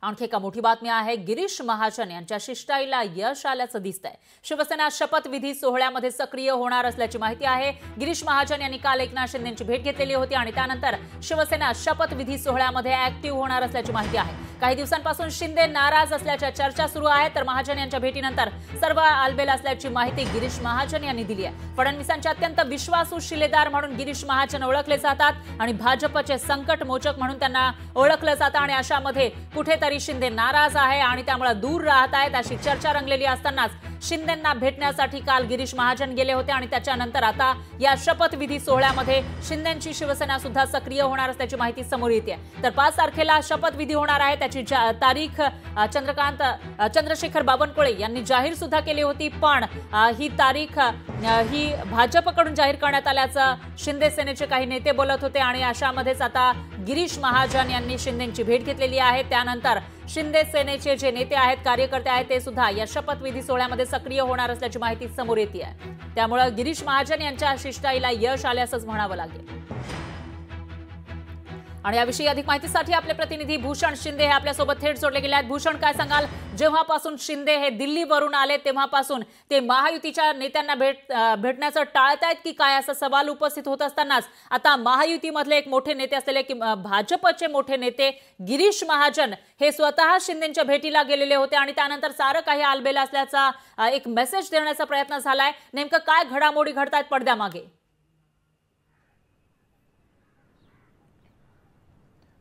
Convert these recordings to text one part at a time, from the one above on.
आणखी एका मोठी बातमी आहे। गिरीश महाजन यांच्या शिष्टाईला यश आल्याचं दिसतंय। शिवसेना शपथविधी सोहळ्यामध्ये सक्रिय होणार असल्याची माहिती आहे। गिरीश महाजन यांनी काल एकनाथ शिंदेंची भेट घेतलेली होती आणि त्यानंतर शिवसेना शपथविधी सोहळ्यामध्ये ऍक्टिव्ह होणार असल्याची माहिती आहे। काही दिवसांपासून शिंदे नाराज असल्याच्या चर्चा सुरू आहेत, तर महाजन यांच्या भेटीनंतर सर्व आलबेल असल्याची माहिती गिरीश महाजन यांनी दिली आहे। फडणवीसांचे अत्यंत विश्वासू शिलेदार म्हणून गिरीश महाजन ओळखले जातात आणि भाजपचे संकट मोचक म्हणून त्यांना ओळखलं जातं आणि अशामध्ये कुठेतरी शिंदे नाराज आहे आणि त्यामुळे दूर राहत आहेत अशी चर्चा रंगलेली असतानाच शिंदेंना भेटण्यासाठी काल गिरीश महाजन गेले होते आणि त्याच्यानंतर आता या शपथविधी सोहळ्यामध्ये शिंदेंची शिवसेना सुद्धा सक्रिय होणार असल्याची माहिती समोर येते। तर 5 तारखेला शपथविधी होणार आहे, त्याची तारीख चंद्रशेखर बावनकुळे यांनी जाहीर सुद्धा केली होती, पण ही तारीख ही भाजपकडून जाहीर करण्यात आल्याचं शिंदे सेनेचे काही नेते बोलत होते आणि अशामध्येच आता गिरीश महाजन यांनी शिंदेंची भेट घेतलेली आहे। त्यानंतर शिंदे सेनेचे जे नेते आहेत, कार्यकर्ते आहेत, ते सुद्धा या शपथविधी सोहळ्यामध्ये सक्रिय होणार असल्याची माहिती समोर येते आहे। त्यामुळे गिरीश महाजन यांच्या शिष्टाईला यश आल्याचंच म्हणावं लागेल। आणि याविषयी अधिक माहितीसाठी आपले प्रतिनिधी भूषण शिंदे हे आपल्यासोबत थेट जोडले गेले आहेत। भूषण, काय सांगाल, जेव्हापासून शिंदे हे दिल्लीवरून आले तेव्हापासून ते महायुतीच्या नेत्यांना भेटण्याचं टाळतायत की काय, असा सवाल उपस्थित होत असतानाच आता महायुतीमधले एक मोठे नेते असलेले की भाजपचे मोठे नेते गिरीश महाजन हे स्वतः शिंदेंच्या भेटीला गेलेले होते आणि त्यानंतर सारं काही आलबेल असल्याचा एक मेसेज देण्याचा प्रयत्न झालाय। नेमकं काय घडामोडी घडतायत पडद्यामागे?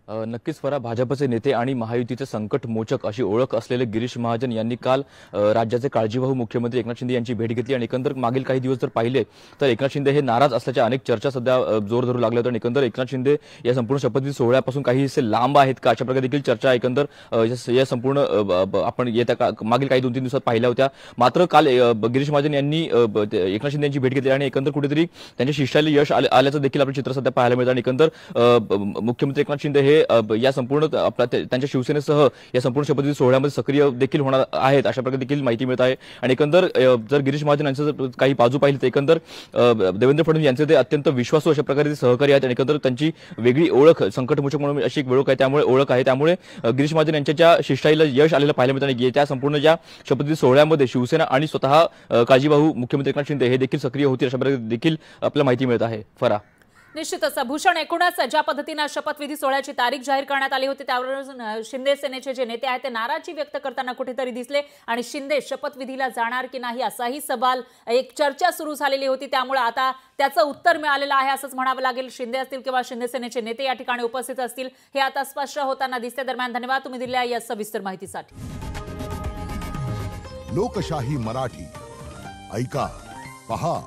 नक्कीच फरा, भाजपचे नेते आणि महायुतीचे संकट मोचक अशी ओळख असलेले गिरीश महाजन यांनी काल राज्याचे काळजीवाहू मुख्यमंत्री एकनाथ शिंदे यांची भेट घेतली आणि एकंदर मागील काही दिवस जर पाहिले तर एकनाथ शिंदे हे नाराज असल्याच्या अनेक चर्चा सध्या जोर धरू लागल्या होत्या आणि एकंदर एकनाथ शिंदे या संपूर्ण शपथविधी सोहळ्यापासून काही हिस्से लांब आहेत का, अशा प्रकारे देखील चर्चा एकंदर या संपूर्ण आपण येत्या मागील काही 2-3 दिवसात पाहिल्या होत्या। मात्र काल गिरीश महाजन यांनी एकनाथ शिंदे यांची भेट घेतली आणि एकंदर कुठेतरी त्यांच्या शिष्टाईला यश आल्याचं देखील आपलं चित्र सध्या पाहायला मिळतं आणि एकंदर मुख्यमंत्री एकनाथ शिंदे या संपूर्ण त्यांच्या शिवसेनेसह या संपूर्ण शपथविधी सोहळ्यामध्ये सक्रिय देखील होणार आहेत अशा प्रकारे देखील माहिती मिळत आहे। आणि एकंदर जर गिरीश महाजन यांचं काही बाजू पाहिली तर एकंदर देवेंद्र फडणवीस यांचे ते अत्यंत विश्वासू अशा प्रकारे सहकारी आहेत आणि एकंदर त्यांची वेगळी ओळख संकटमोचक म्हणून अशी एक ओळख आहे, त्यामुळे गिरीश महाजन यांच्या शिष्टाईला यश आलेलं पाहायला मिळतं आणि त्या संपूर्ण ज्या शपथविधी सोहळ्यामध्ये शिवसेना आणि स्वतः काळजीवाहू मुख्यमंत्री एकनाथ शिंदे हे देखील सक्रिय होतील अशा प्रकारे देखील आपल्याला माहिती मिळत आहे। फरा, निश्चितच भूषण, एकूणच ज्या पद्धतीने शपथविधी सोहळ्याची तारीख जाहीर करण्यात आली होती त्यावरून शिंदे सेनेचे जे नेते आहेत ते नाराजी व्यक्त करताना कुठेतरी दिसले आणि शिंदे शपथविधीला जाणार की नाही असाही सवाल एक चर्चा सुरू झालेली होती। त्यामुळे आता त्याचं उत्तर मिळालेलं आहे असंच म्हणावं लागेल। शिंदे असतील किंवा शिंदे सेनेचे नेते या ठिकाणी उपस्थित असतील हे आता स्पष्ट होताना दिसते। दरम्यान धन्यवाद तुम्ही दिलेल्या या सविस्तर माहितीसाठी। लोकशाही मराठी ऐका, पहा,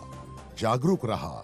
जागरूक रहा।